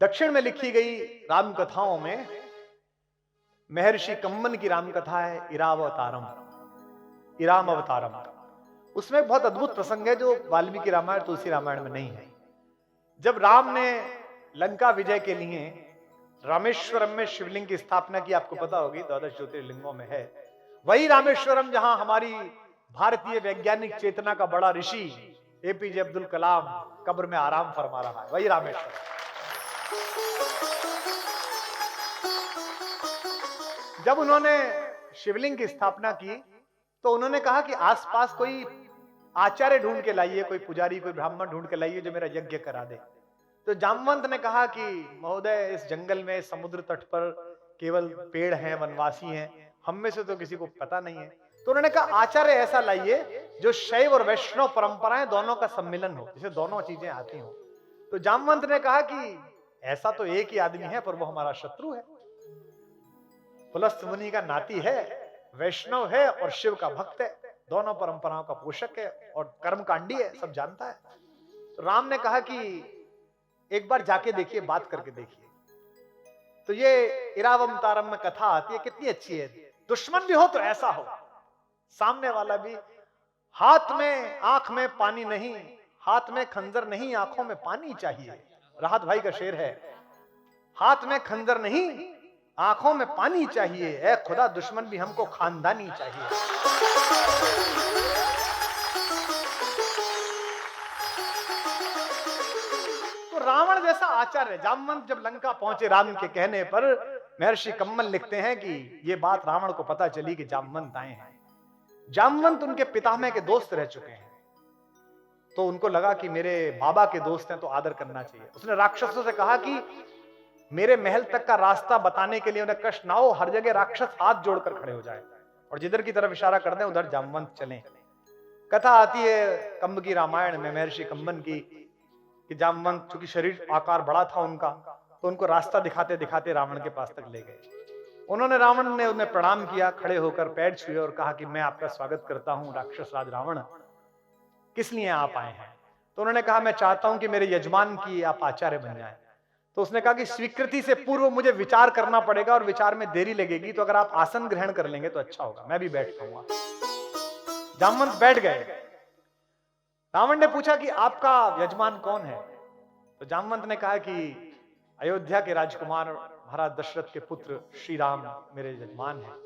दक्षिण में लिखी गई राम कथाओं में महर्षि कम्मन की राम कथा है इरावतारम, इराम अवतारम। उसमें एक बहुत अद्भुत प्रसंग है जो वाल्मीकि रामायण तुलसी रामायण में नहीं है। जब राम ने लंका विजय के लिए रामेश्वरम में शिवलिंग की स्थापना की, आपको पता होगी 12 ज्योतिर्लिंगों में है, वही रामेश्वरम जहां हमारी भारतीय वैज्ञानिक चेतना का बड़ा ऋषि एपीजे अब्दुल कलाम कब्र में आराम फरमा रहा है, वही रामेश्वरम। जब उन्होंने शिवलिंग की स्थापना की तो उन्होंने कहा कि आसपास कोई आचार्य ढूंढ के लाइए, कोई पुजारी, कोई ब्राह्मण ढूंढ के लाइए जो मेरा यज्ञ करा दे। तो जामवंत ने कहा कि महोदय, इस जंगल में समुद्र तट पर केवल पेड़ हैं, वनवासी हैं, हम में से तो किसी को पता नहीं है। तो उन्होंने कहा आचार्य ऐसा लाइए जो शैव और वैष्णव परंपराएं दोनों का सम्मिलन हो, जिसे दोनों चीजें आती हो। तो जामवंत ने कहा कि ऐसा तो एक ही आदमी है पर वो हमारा शत्रु है। पुलस्त मुनि का नाती है, वैष्णव है और शिव का भक्त है, दोनों परंपराओं का पोषक है और कर्मकांडी है, सब जानता है। तो राम ने कहा कि एक बार जाके देखिए, बात करके देखिए। तो ये इरावतारम में कथा आती है, कितनी अच्छी है। दुश्मन भी हो तो ऐसा हो, सामने वाला भी। हाथ में आंख में पानी नहीं, हाथ में खंजर नहीं, आंखों में पानी चाहिए। राहत भाई का शेर है, हाथ में खंजर नहीं, आंखों में पानी चाहिए। ऐ खुदा, दुश्मन भी हमको खानदानी चाहिए। तो रावण जैसा आचार्य, जामवंत जब लंका पहुंचे राम के कहने पर, महर्षि कम्मल लिखते हैं कि यह बात रावण को पता चली कि जामवंत आए हैं। जामवंत उनके पितामह के दोस्त रह चुके हैं, तो उनको लगा कि मेरे बाबा के दोस्त हैं तो आदर करना चाहिए। उसने राक्षसों से कहा कि मेरे महल तक का रास्ता बताने के लिए उन्हें कष्ट ना हो, हर जगह राक्षस हाथ जोड़कर खड़े हो जाए और जिधर की तरफ इशारा कर दें उधर जामवंत चलें। कथा आती है कंब की रामायण में, महर्षि कम्बन की, कि जामवंत चूंकि शरीर आकार बड़ा था उनका, तो उनको रास्ता दिखाते दिखाते रावण के पास तक ले गए। उन्होंने, रावण ने उन्हें प्रणाम किया, खड़े होकर पैर छुए और कहा कि मैं आपका स्वागत करता हूं राक्षस राज रावण, किस लिए आप आए हैं? तो उन्होंने कहा मैं चाहता हूं कि मेरे यजमान की आप आचार्य बन जाएं। तो उसने कहा कि स्वीकृति से पूर्व मुझे विचार करना पड़ेगा और विचार में देरी लगेगी, तो अगर आप आसन ग्रहण कर लेंगे तो अच्छा होगा, मैं भी बैठ पाऊंगा। जामवंत बैठ गए। रावण ने पूछा कि आपका यजमान कौन है? तो जामवंत ने कहा कि अयोध्या के राजकुमार महाराज दशरथ के पुत्र श्री राम मेरे यजमान हैं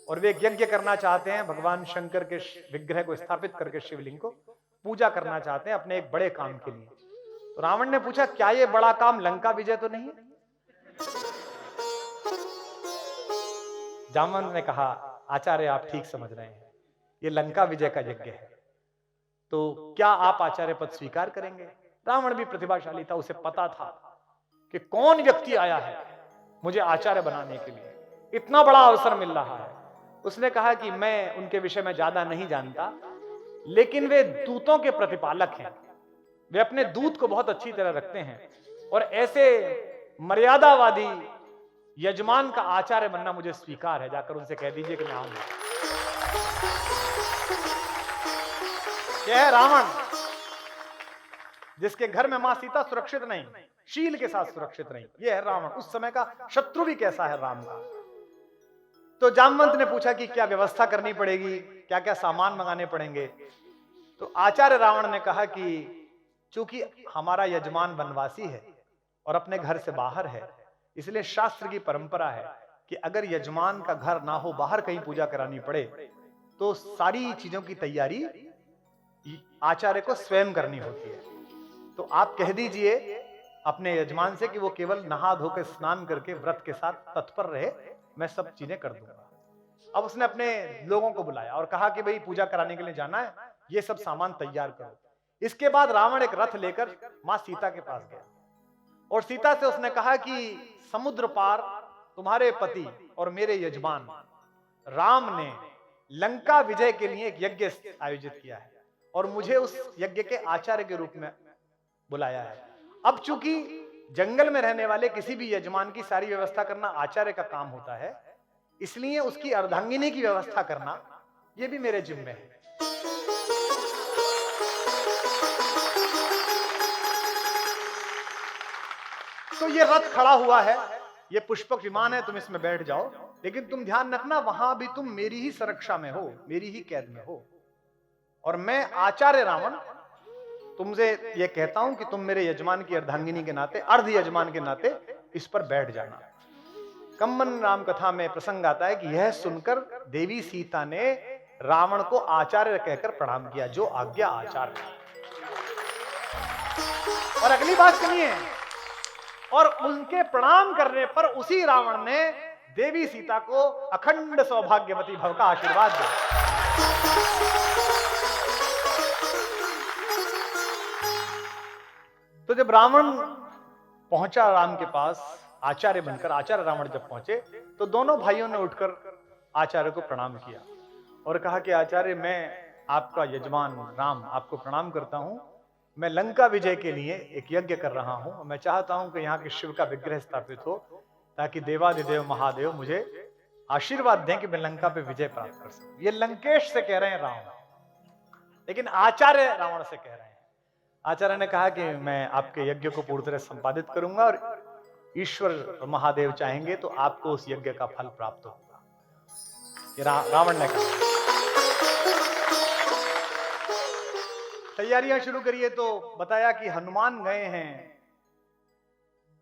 और वे एक यज्ञ करना चाहते हैं, भगवान शंकर के विग्रह को स्थापित करके शिवलिंग को पूजा करना चाहते हैं अपने एक बड़े काम के लिए। तो रावण ने पूछा क्या ये बड़ा काम लंका विजय तो नहीं है? जामवंत ने कहा आचार्य आप ठीक समझ रहे हैं, ये लंका विजय का यज्ञ है, तो क्या आप आचार्य पद स्वीकार करेंगे? रावण भी प्रतिभाशाली था, उसे पता था कि कौन व्यक्ति आया है मुझे आचार्य बनाने के लिए, इतना बड़ा अवसर मिल रहा है। उसने कहा कि मैं उनके विषय में ज्यादा नहीं जानता, लेकिन वे दूतों के प्रतिपालक हैं, वे अपने दूत को बहुत अच्छी तरह रखते हैं और ऐसे मर्यादावादी यजमान का आचार्य बनना मुझे स्वीकार है, जाकर उनसे कह दीजिए कि मैं आऊंगा। यह है रावण, जिसके घर में मां सीता सुरक्षित नहीं, शील के साथ सुरक्षित नहीं। यह है रावण। उस समय का शत्रु भी कैसा है राम का। तो जामवंत ने पूछा कि क्या व्यवस्था करनी पड़ेगी, क्या क्या सामान मंगाने पड़ेंगे? तो आचार्य रावण ने कहा कि चूंकि हमारा यजमान वनवासी है और अपने घर से बाहर है, इसलिए शास्त्र की परंपरा है कि अगर यजमान का घर ना हो, बाहर कहीं पूजा करानी पड़े, तो सारी चीजों की तैयारी आचार्य को स्वयं करनी होती है। तो आप कह दीजिए अपने यजमान से कि वो केवल नहा धोकर स्नान करके व्रत के साथ तत्पर रहे, मैं सब चीजें कर दूंगा। अब उसने अपने लोगों को बुलाया और कहा कि भाई पूजा कराने के लिए जाना है, ये सब सामान तैयार करो। इसके बाद रावण एक रथ लेकर मां सीता के पास गया और सीता से उसने कहा कि समुद्र पार तुम्हारे पति और मेरे यजमान राम ने लंका विजय के लिए एक यज्ञ आयोजित किया है और मुझे उस यज्ञ के आचार्य के रूप में बुलाया है। अब चूंकि जंगल में रहने वाले किसी भी यजमान की सारी व्यवस्था करना आचार्य का काम होता है, इसलिए उसकी अर्धांगिनी की व्यवस्था करना यह भी मेरे जिम्मे है। तो ये रथ खड़ा हुआ है, ये पुष्पक विमान है, तुम इसमें बैठ जाओ, लेकिन तुम ध्यान रखना वहां भी तुम मेरी ही सुरक्षा में हो, मेरी ही कैद में हो। और मैं आचार्य रावण तुमसे ये कहता हूं कि तुम मेरे यजमान की अर्धांगिनी के नाते, अर्ध यजमान के नाते इस पर बैठ जाना। कम्मन राम कथा में प्रसंग आता है कि यह सुनकर देवी सीता ने रावण को आचार्य कहकर प्रणाम किया, जो आज्ञा आचार्य। और अगली बात सुनिए, और उनके प्रणाम करने पर उसी रावण ने देवी सीता को अखंड सौभाग्यवती भव का आशीर्वाद दिया। तो जब रावण पहुंचा राम के पास आचार्य बनकर, आचार्य रावण जब पहुंचे तो दोनों भाइयों ने उठकर आचार्य को प्रणाम किया और कहा कि आचार्य, मैं आपका यजमान राम आपको प्रणाम करता हूं। मैं लंका विजय के लिए एक यज्ञ कर रहा हूं। मैं चाहता हूं कि यहाँ के शिव का विग्रह स्थापित हो, ताकि देवादिदेव महादेव मुझे आशीर्वाद दें कि मैं लंका पे विजय प्राप्त कर सकूं। ये लंकेश से कह रहे हैं रावण, लेकिन आचार्य रावण से कह रहे हैं। आचार्य ने कहा कि मैं आपके यज्ञ को पूरी तरह संपादित करूंगा और ईश्वर महादेव चाहेंगे तो आपको उस यज्ञ का फल प्राप्त होगा। ये रावण ने कहा। तैयारियां शुरू करिए तो बताया कि हनुमान गए हैं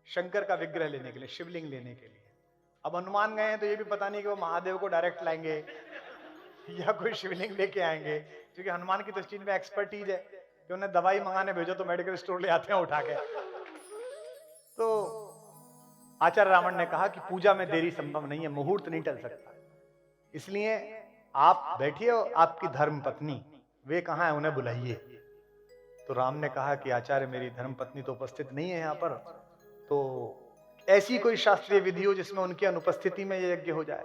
शंकर का विग्रह लेने के लिए, शिवलिंग लेने के लिए। अब हनुमान गए हैं तो ये भी पता नहीं कि वो महादेव को डायरेक्ट लाएंगे या कोई शिवलिंग लेके आएंगे, क्योंकि हनुमान की तो इस चीज में एक्सपर्टीज है कि उन्हें दवाई मंगाने भेजो तो मेडिकल स्टोर ले आते हैं उठा के। तो आचार्य रावण ने कहा कि पूजा में देरी संभव नहीं है, मुहूर्त नहीं टल सकता, इसलिए आप बैठिए और आपकी धर्म पत्नी वे कहाँ है, उन्हें बुलाइए। तो राम ने कहा कि आचार्य, मेरी धर्म पत्नी तो उपस्थित नहीं है यहाँ पर, तो ऐसी कोई शास्त्रीय विधि हो जिसमें उनकी अनुपस्थिति में यह यज्ञ हो जाए।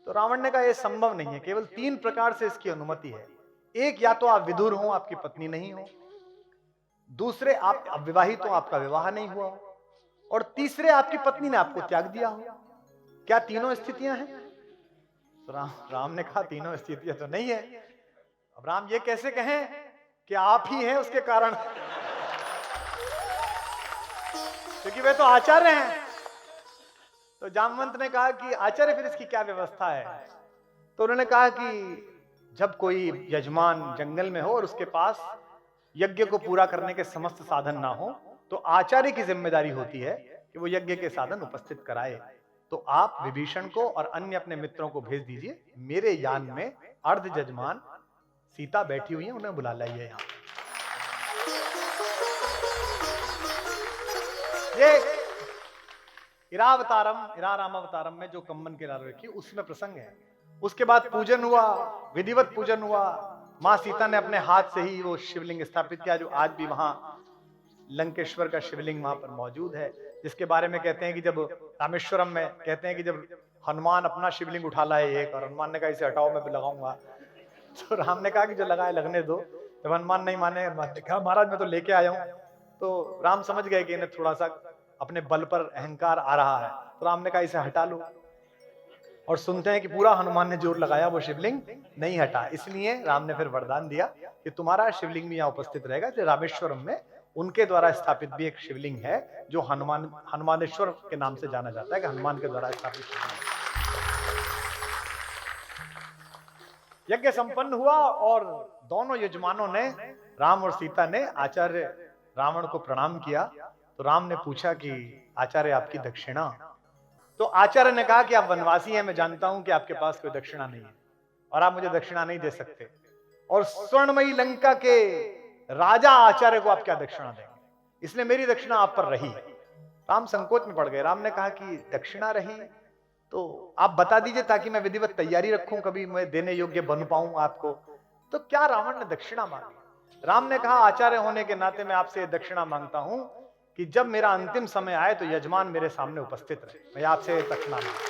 तो रावण ने कहा यह संभव नहीं है, केवल 3 प्रकार से इसकी अनुमति है। एक, या तो आप विधुर हो, आपकी पत्नी नहीं हो, दूसरे आप अविवाहित हो, आपका विवाह नहीं हुआ हो, और तीसरे आपकी पत्नी ने आपको त्याग दिया हो। क्या तीनों स्थितियां हैं? तो राम ने कहा तीनों स्थितियां तो नहीं है। अब राम ये कैसे कहें कि आप ही हैं उसके कारण, क्योंकि वे तो आचार्य हैं। तो जामवंत ने कहा कि आचार्य फिर इसकी क्या व्यवस्था है? तो उन्होंने कहा कि जब कोई यजमान जंगल में हो और उसके पास यज्ञ को पूरा करने के समस्त साधन ना हो, तो आचार्य की जिम्मेदारी होती है कि वो यज्ञ के साधन उपस्थित कराए। तो आप विभीषण को और अन्य अपने मित्रों को भेज दीजिए, मेरे यान में अर्ध यजमान सीता बैठी हुई है, उन्हें बुला लाइए यहाँ। ये इरारामावतारम में जो कम्मन की लाल रखी उसमें प्रसंग है। उसके बाद पूजन हुआ, विधिवत पूजन हुआ। मां सीता ने अपने हाथ से ही वो शिवलिंग स्थापित किया, जो आज भी वहां लंकेश्वर का शिवलिंग वहां पर मौजूद है, जिसके बारे में कहते हैं कि जब रामेश्वरम में कहते हैं कि जब हनुमान अपना शिवलिंग उठा लाए एक, और हनुमान ने कहा इसे हटाओ मैं भी लगाऊंगा, तो राम ने कहा कि जो लगाए लगने दो। जब हनुमान नहीं माने, कहा महाराज मैं तो लेके आया हूं। तो राम समझ गए कि इन्हें थोड़ा सा अपने बल पर अहंकार आ रहा है, तो राम ने कहा इसे हटा लो। और सुनते हैं कि पूरा हनुमान ने जोर लगाया, वो शिवलिंग नहीं हटा। इसलिए राम ने फिर वरदान दिया कि तुम्हारा शिवलिंग भी यहाँ उपस्थित रहेगा। रामेश्वरम में उनके द्वारा स्थापित भी एक शिवलिंग है जो हनुमानेश्वर के नाम से जाना जाता है, कि हनुमान के द्वारा स्थापित शिवलिंग। यज्ञ संपन्न हुआ और दोनों यजमानों ने, राम और सीता ने आचार्य रावण को प्रणाम किया। तो राम ने पूछा कि आचार्य आपकी दक्षिणा? तो आचार्य ने कहा कि आप वनवासी हैं, मैं जानता हूं कि आपके पास कोई दक्षिणा नहीं है और आप मुझे दक्षिणा नहीं दे सकते, और स्वर्णमयी लंका के राजा आचार्य को आप क्या दक्षिणा देंगे, इसलिए मेरी दक्षिणा आप पर रही। राम संकोच में पड़ गए। राम ने कहा कि दक्षिणा रही तो आप बता दीजिए ताकि मैं विधिवत तैयारी रखूं, कभी मैं देने योग्य बन पाऊं आपको। तो क्या रावण ने दक्षिणा मांगी? राम ने कहा आचार्य होने के नाते मैं आपसे दक्षिणा मांगता हूं कि जब मेरा अंतिम समय आए तो यजमान मेरे सामने उपस्थित रहे, मैं आपसे दक्षिणा मांगता हूं।